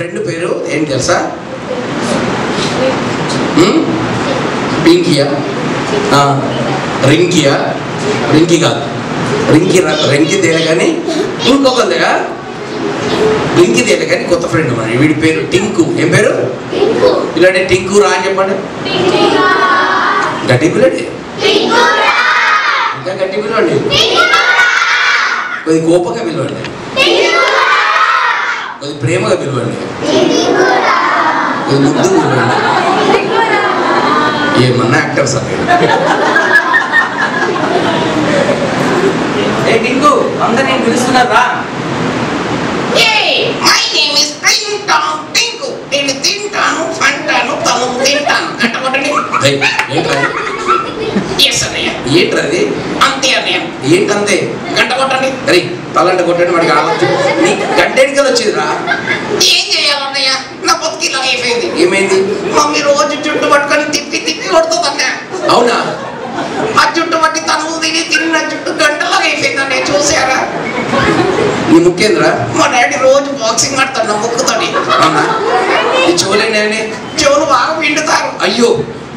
Friend పేరు ఏం తెలుసా? పింకియా, రింకియా? రింకి కాదు, రింకి తేలే కానీ ఇంకొకరిగా రింకి తేలే కానీ కొత్త ఫ్రెండ్ మరి. వీడి పేరు టింకు. ఏం పేరు? పిల్లడే టింకు రా అని చెప్పండి. గట్టి పిల్లడే, ఇంకా గట్టి పిలవండి, కొద్ది కోపంగా పిలవండి, కొద్ది ప్రేమగా పిలవండి, కొద్ది ముద్దు పిలవండి. ఏమన్నా యాక్టర్స్ అక్కడ. ఏ టింకు, అందరు నేను పిలుస్తున్నారా? నేను తింటాను, పంటాను, తను తింటాను. కట్టబట్టండి. ఏంటది? అంతే అన్నయ్య. ఏంటంతే? గంట కొట్టండి. అరే తలంట కొట్టండి, వాడికి ఆలోచన. నీ గంటేడికి కదా వచ్చిందిరా. ఏం చేయాలన్నయ్య? నా బతికి ఇలా అయిపోయింది. ఏమైంది? మమ్మీ రోజు జుట్టు పట్టుకొని తిప్పి తిప్పి కొడుతుంది అన్నయ్య. అవునా? ఆ జుట్టు పట్టి తను తిని తిన్న జుట్టు గంటలాగా అయిపోయింది అన్నయ్య. చూసారా? నీ ముఖ్యేంద్రా? మా డాడీ రోజు బాక్సింగ్ ఆడతాడు నా ముక్కుతోని. అవునా? ఈ చెవులేండి? చెవులు బాగా పిండుతారు. అయ్యో,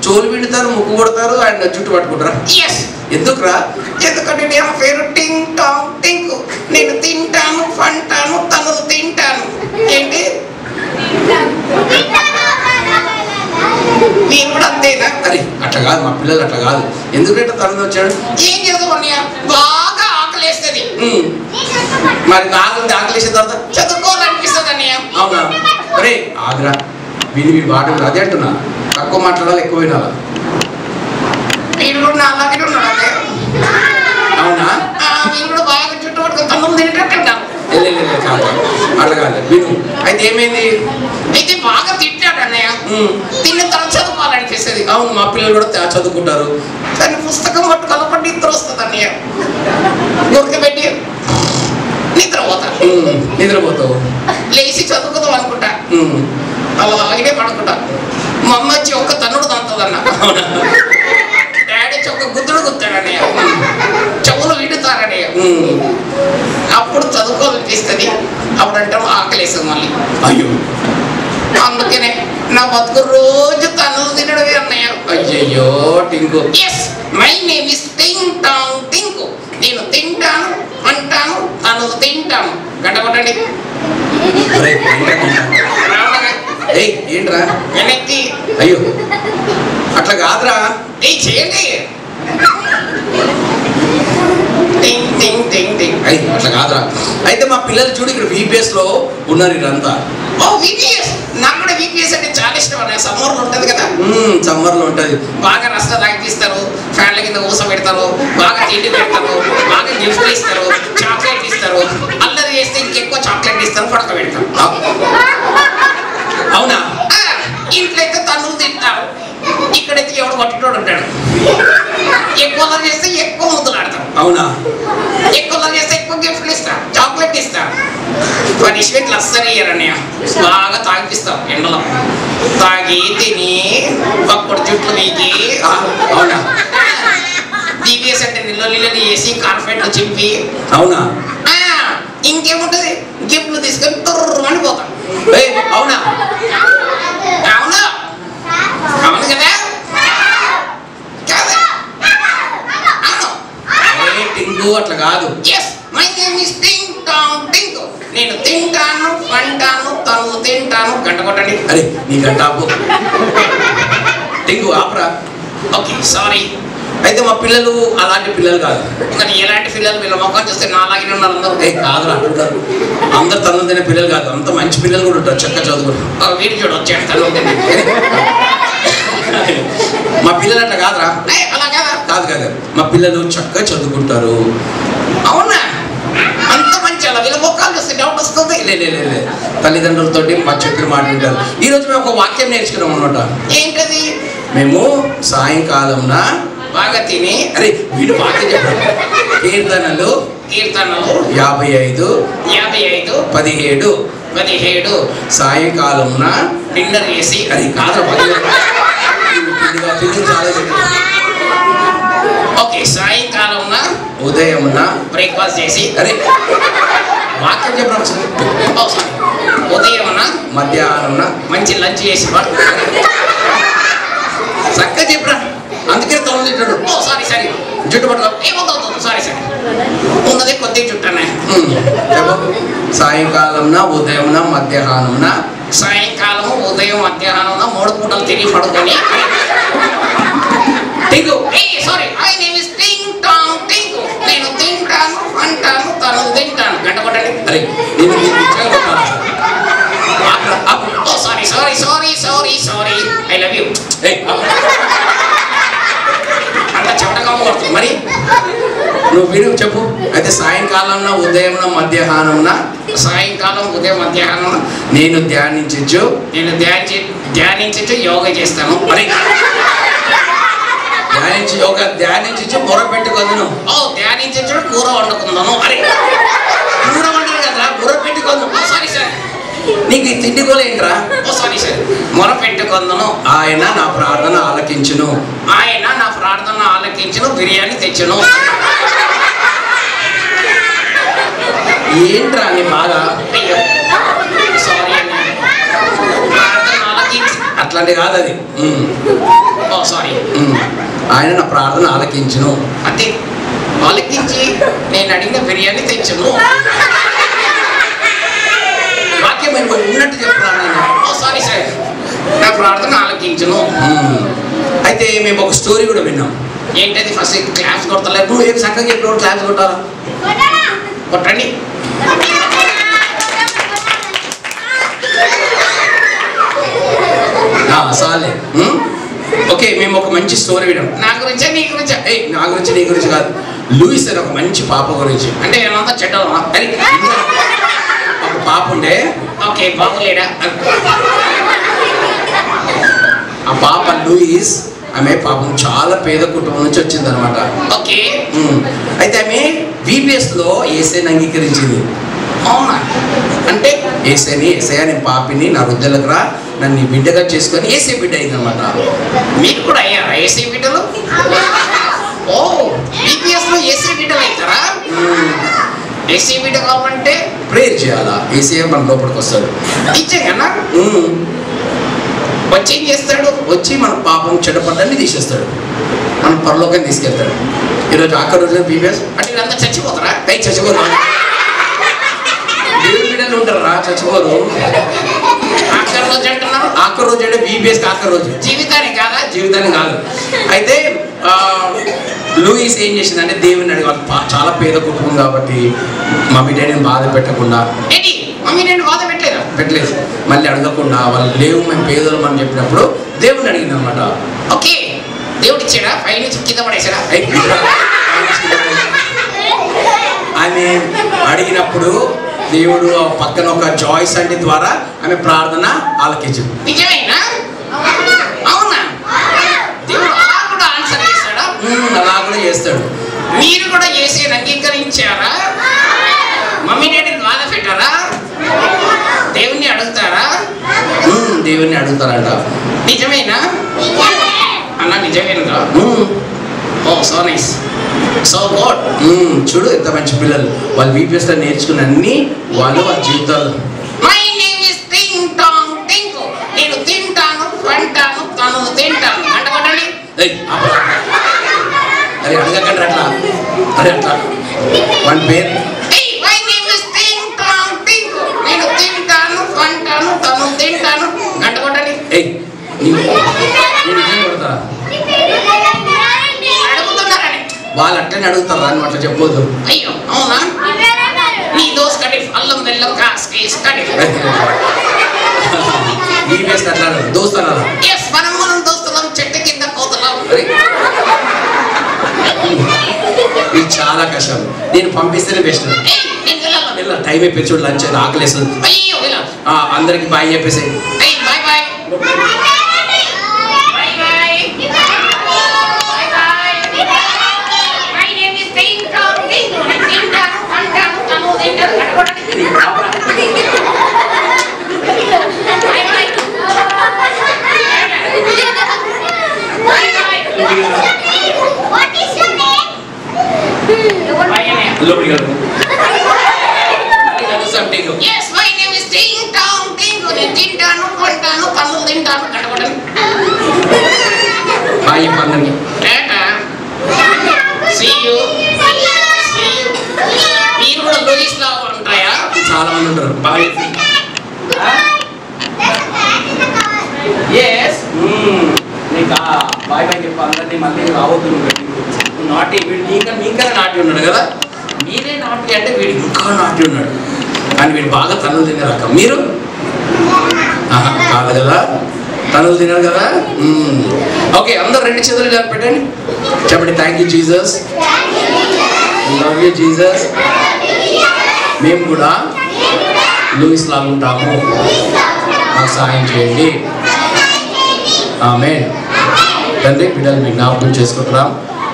చెవులు పిండుతారు, ముక్కు కొడతారు, ఆయన జుట్టు పట్టుకుంటారా? ఎస్. ఎందుకురా? ఎందుకంటే నేను పేరు టింగ్ టాంగ్ టింకు. నేను తింటాను, పంటాను, తను తింటాను. ఏంటి? నేను కూడా అంతేనా? అరే అట్లా కాదు, మా పిల్లలు అట్లా కాదు. ఎందుకంటే తనది వచ్చాడు. ఏం చేద్దాం అన్నయ్య? బాగా ఆకలేస్తుంది. మరి ఆకలేసిన తర్వాత చదువుకోవాలనిపిస్తుంది అన్నయ్య. అవునా? అరే ఆగ్రా, వీడి వాడు అదే అంటున్నా. తక్కువ మాట్లాడాలి, ఎక్కువ వినాలా? వీడు కూడా నా అలాగే ఉన్నాడు అన్నయ్య. అవునా? వీడు కూడా బాగా చుట్టూ పట్టుకొని తను తినేటట్టు ఉంటాను. కాదు, అట్లా కాదు. విను. అయితే ఏమైంది? అయితే బాగా తింటాడు అన్నయ్య. తిన్న తర్వాత చదువుకోవాలనిపిస్తుంది. అవును, మా పిల్లలు కూడా చదువుకుంటారు. కానీ పుస్తకం పట్టుకోవాలంటే నిద్ర వస్తుంది అన్నయ్య. ఉరకబెట్టి నిద్రపోతావు, లేచి చదువుకుందాం అనుకుంటా. అలాగే పడుకుంటా. మా అమ్మ వచ్చి ఒక్క తన్నుడు తంతదన్న. డాడీ వచ్చి ఒక గుద్దుడు గుద్దాడన్నయ్య. చెవులు విడుతారన్నయ్య. అప్పుడు చదువుకోవాలనిపిస్తుంది. అప్పుడు అంటాం ఆకలేస్తుంది మళ్ళీ. అయ్యో, అందుకనే నా బతుకు రోజు తన్నులు తినడమే అన్నయ్య. అయ్యయ్యో Tinku. Yes, my name is టింగ్ టాంగ్ టింకు. నేను తింటాను, అంటాను, తను తింటాను. గంట కొట్టండి. ఏంట్రా? వెనక్కి. అయ్యో అట్లా కాదురా. చేయండి. అట్లా కాదురా. అయితే మా పిల్లలు చూడు, ఇక్కడ VPS లో ఉన్నారు వీళ్ళంతా. ఓ VPS. నాకు కూడా VPS అంటే చాలా ఇష్టం అన్నయ్య. సమ్మర్లో ఉంటుంది కదా. సమ్మర్లో ఉంటుంది. బాగా రస్తా తాగిపిస్తారు, ఫ్యాన్ల కింద ఊస పెడతారు, బాగా తిండి పెడతారు, బాగా గిఫ్ట్లు ఇస్తారు, చాక్లెట్ ఇస్తారు. అల్లరి చేస్తే ఇంకెక్కువ చాక్లెట్ ఇస్తారు, పడక పెడతారు. అవునా? ఇంట్లో అయితే తన్నులు తింటారు, ఇక్కడైతే ఎవడు పట్టుకోడు ఉంటాడు. ఎక్కువ చేస్తే ఎక్కువ ముద్దులు ఆడతాం. అవునా? ఎక్కువ చేస్తే ఎక్కువ గిఫ్ట్లు ఇస్తాం, చాక్లెట్ ఇస్తాం. పనిష్మెంట్లు అస్సలు ఇయ్యరన్నయ్య. బాగా తాగిపిస్తాం ఎండలో. తాగి తిని పప్పుడు జుట్లు వీగి. అవునా? VPS అంటే నిల్లు వేసి కార్పెట్లు చింపి. అవునా? ఇంకేముంటది, గిఫ్ట్లు తీసుకొని తుర్రమని పోతాం. అవునా? అవునా? అవును కదా? టింకు అట్లా కాదు. ఎస్, మై నేమ్ ఇస్ టింగ్ టాంగ్ టింకు. నేను తింటాను, పంటాను, తను తింటాను. గంట కొట్టండి. అరే నీ గంట ఆపు. టింకు ఆపరా. Okay, sorry. అయితే మా పిల్లలు అలాంటి పిల్లలు కాదు. కానీ ఎలాంటి పిల్లలు వీళ్ళ మొక్కలు చూస్తే నాలాగే ఉన్నారు అందరూ. కాదురా అంటారు. అందరు తను తినే పిల్లలు కాదు, అంత మంచి పిల్లలు కూడా ఉంటారు, చక్కగా చదువుకుంటారు. వీడి చూడు వచ్చాడు తను తిని. మా పిల్లలు అట్లా కాదురా. అలా కదా? కాదు, మా పిల్లలు చక్కగా చదువుకుంటారు. అవునా? అంత మంచి అలా వీళ్ళ మొక్కలు చూస్తే డౌట్ వస్తుంది. లేదు, తల్లిదండ్రులతో మా చెప్పిన మాట వింటారు. ఈరోజు మేము ఒక వాక్యం నేర్చుకున్నాం అన్నమాట. ఏంటది? మేము సాయంకాలంన బాగా తిని. అరే వీడు వాక్యం చెప్పారు. కీర్తనలు 55 17 సాయంకాలంన డిన్నర్ చేసి. అది కాదురా, ఓకే, సాయంకాలం ఉదయమున బ్రేక్ఫాస్ట్ చేసి. అరే వాక్యం చెప్పడం ఉదయం మధ్యాహ్నం మంచి లంచ్ చేసి చక్కగా చెప్పరా. అందుకే తొమ్మిది తింటాడు. సారీ జుట్టు పట్టుకో. ఏమవుతుంది సారీ ఉన్నది కొద్దిగా చుట్టానే. సాయంకాలంన ఉదయంన మధ్యాహ్నంన. సాయంకాలం ఉదయం మధ్యాహ్నం 3 పూటలు తిరిగి పడుకొని Tinku. Sorry I name is టింగ్ టాంగ్ టింకు. నేను తింటాను అంటాను తను తింటాను. గంట కొట్టండి. అరే సారీ ఐ లవ్ యూ. అంత చెమటగా కొడుతుంది మరి నువ్వు విను చెప్పు. అయితే సాయంకాలంన ఉదయంన మధ్యాహ్నంన. సాయంకాలం ఉదయం మధ్యాహ్నం నేను ధ్యానించచ్చు యోగా చేస్తాను. మరి ధ్యానించచ్చు మొర పెట్టుకుందును. ధ్యానించచ్చు కూర వండుకుందాను. అరే కూర వండరు కదా, మొర పెట్టుకుందు. సారీ సార్, నీకు ఈ తిండి కూడా ఏంట్రా? సారీ సార్, మొర పెట్టుకుందాను. ఆయన నా ప్రార్థన ఆలకించును. బిర్యానీ తెచ్చును. ఏంట్రా నీ బాధ? సారీ అట్లాంటి కాదు అది. సారీ, ఆయన నా ప్రార్థన ఆలకించును. అంటే ఆలకించి నేను అడిగిన బిర్యానీ తెచ్చును. వాక్యం ఉన్నట్టు చెప్తాను. సారీ సార్, నా ప్రార్థన ఆలకించును. అయితే మేము ఒక స్టోరీ కూడా విన్నాం. ఏంటది? ఫస్ట్ క్లాప్స్ కొడతలేదు. నువ్వు ఏం చక్కగా చెప్పినప్పుడు క్లాప్స్ కొట్టాలా? కొట్టండి. సాలే. ఓకే, మేము ఒక మంచి స్టోరీ విన్నాం. నా గురించా నీ గురించా? నా గురించి నీ గురించి కాదు. లూయిస్ అని ఒక మంచి పాప గురించి. అంటే ఏమంతా చెడ్డమా? అని ఒక పాప ఉండే. ఓకే, బాగులేడా? ఆ పాప లూయిస్, ఆమె పాపం చాలా పేద కుటుంబం నుంచి వచ్చింది అనమాట. ఓకే. అయితే ఆమె VPS లో యేసయ్యని అంగీకరించింది. అవునా? అంటే యేసయ్య నేను పాపిని, నా వృద్ధులకు రా, నన్ను నీ బిడ్డగా చేసుకొని యేసయ్య బిడ్డ అయింది అనమాట. మీకు కూడా అయ్యారా యేసయ్య బిడ్డలు? ఓ, VPS లో యేసయ్య బిడ్డలు అవుతారా? యేసయ్య బిడ్డ కావాలంటే ప్రేయర్ చేయాలా? యేసయ్య మన లోపలికి వస్తాడు. నిజంగానా? వచ్చి ఏం చేస్తాడు? వచ్చి మన పాపం చెడ్డపడ్డాన్ని తీసేస్తాడు, మన పరలోకాన్ని తీసుకెళ్తాడు. ఈరోజు ఆఖరి రోజున VPS అంటే వీళ్ళంతా చచ్చిపోతారా? చచ్చిపోరు. దేవుడి బిడ్డలు ఉంటారా? చచ్చిపోరు. ఆఖరి రోజు అంటున్నారు. ఆఖరి రోజు అంటే VPS ఆఖరి రోజు, జీవితానికి కాదా? జీవితాన్ని కాదు. అయితే లూయిస్ ఏం చేసిందంటే దేవుని అడిగి, వాళ్ళు చాలా పేద కుటుంబం కాబట్టి మమ్మీ డాడీని బాధ పెట్టకుండా. ఏంటి మమ్మీ నేను బాధ పెట్టలేదు, మళ్ళీ అడగకుండా వాళ్ళు లేవు మేము పేదలం అని చెప్పినప్పుడు దేవుని అడిగింది అనమాట. ఓకే, దేవుడు ఇచ్చాడా? పై నుంచి కింద పడేసాడా? ఆమె అడిగినప్పుడు దేవుడు పక్కన ఒక జాయిస్ అంటే ద్వారా ఆమె ప్రార్థన ఆలకించింది. నిజమేనా? అవునా? దేవుడు అలా కూడా ఆన్సర్ చేస్తాడా? అలా కూడా చేస్తాడు. మీరు కూడా చేసే అంగీకరించారా? మమ్మీ డాడీని బాధ పెట్టారా? దేవుణ్ణి అడుగుతారా? దేవుణ్ణి అడుగుతారంట. నిజమేనా అన్న? నిజమేనా? ఓ, సో నైస్, సో గుడ్. చూడు ఎంత మంచి పిల్లలు. వాళ్ళు VPS లో నేర్చుకున్న అన్ని వాళ్ళ జీవితాలు. మై నేమ్ ఇస్ టింగ్ టాంగ్ టింకు. నేను తింటాను పంటాను తను తింటాను. గంట కొట్టండి. అరే అడగకండి అట్లా. అరే అట్లా మన పేరు. మై నేమ్ ఇస్ టింగ్ టాంగ్ టింకు. నేను తింటాను పంటాను తను తింటాను. గంట కొట్టండి. కొడతారా? అడుగుతున్నారని వాళ్ళు అట్టని అడుగుతారా? అని అట్లా చెప్పొద్దు. అయ్యో, అవునా? నీ దోస్ కటిఫ్ అల్లం బెల్లం కాస్కేస్ కటిఫ్. VPS అట్లా దోస్తారా? ఎస్, మనం దోస్తులం, చెట్టు కింద కోతలం. ఇది చాలా కష్టం. నేను పంపిస్తేనే బెస్ట్. టైం అయిపోయి చూడు, లంచ్ ఆకలేస్తుంది. అయ్యో, అందరికి బాయ్ చెప్పేసి. Bye bye. తింటాను గడగడని. బాయ్ పందని మీరు కూడా లూయిస్ లా ఉంటాయా? చాలా మంది ఉంటారు. బాయ్ నీకు బాయ్ బాయ్ చెప్పి అందరినీ మళ్ళీ రావద్దు. నాటి వీడు మీకనే నాటి ఉన్నాడు కదా. మీరే నాటి అంటే వీడు ఇంకా నాటి ఉన్నాడు. కానీ వీడు బాగా తనులు తినే రకం. మీరు కాదు కదా, తనులు తినారు కదా. ఓకే, అందరు రెండు చేతులు ఇలా పెట్టండి, చెప్పండి thank you Jesus, love you Jesus. మేము కూడా లూయిస్ లాగా ఉంటాము, మాకు సాయం చేయండి. ఆమేన్. తండ్రి, బిడ్డలు మీకు జ్ఞాపకం చేసుకుంటున్నాం.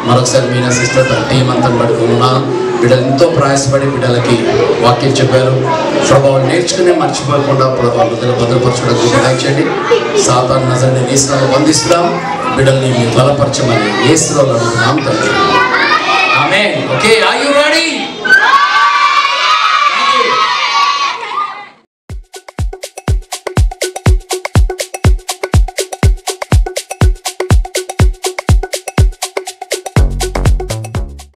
మరొకసారి మీ నా సిస్టర్ తన టీం అంతా పడుకున్నాను. బిడ్డలు ఎంతో ప్రయాసపడి బిడ్డలకి వాక్యం చెప్పారు. ప్రభావం నేర్చుకునే మర్చిపోకుండా ప్రభావం భద్రపరచడానికి దయచేయండి. సాతాను నజరుని యేసునామములో బంధిస్తున్నాం. బిడ్డల్ని మీరు బలపరచమని యేసునామములో అడుగుతున్నాం తండ్రి. ఆమేన్. Okay, are you ready?